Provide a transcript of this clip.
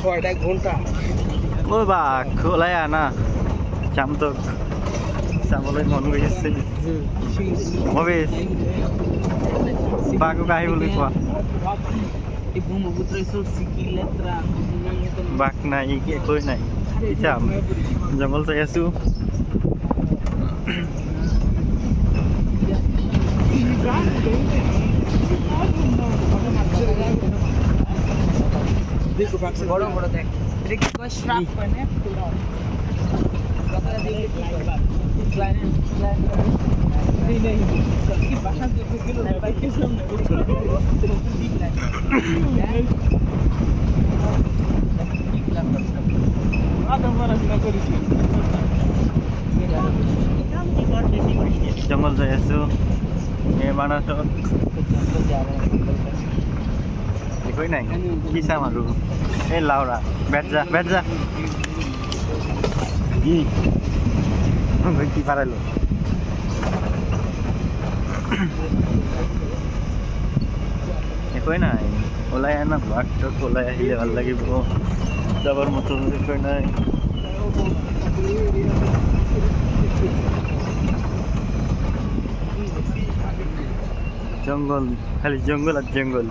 ঘন্টা ও বা খোলাই আনা যাম তো চাবলৈ মন গৈ আছে ভৱেশ বাঘক আহিবলৈ কোৱা বাঘ নাই একোৱেই নাই যাম জংঘল চাই আছো বড় বড় দেখ এটা কি কয় শ্রাপ কয় না কথাটা দিয়ে কি কয় ক্লায়েন্ট এই নেই কি ভাষা দিয়ে গেল না ভাই কি সামনে ঠিক না আদম পড়াশোনা করিস জঙ্গল যাই আছো এই মানাসত একোৱেই নাই কি চাম আৰু এই লাউৰা বেট যা কি পাৰালো একোৱেই নাই ওলাই আনা বাঘটোক ওলাই আহিলে ভাল লাগিব যাবৰ মতো একোৱেই নাই জঙ্গল খালি জঙ্গল আর জঙ্গল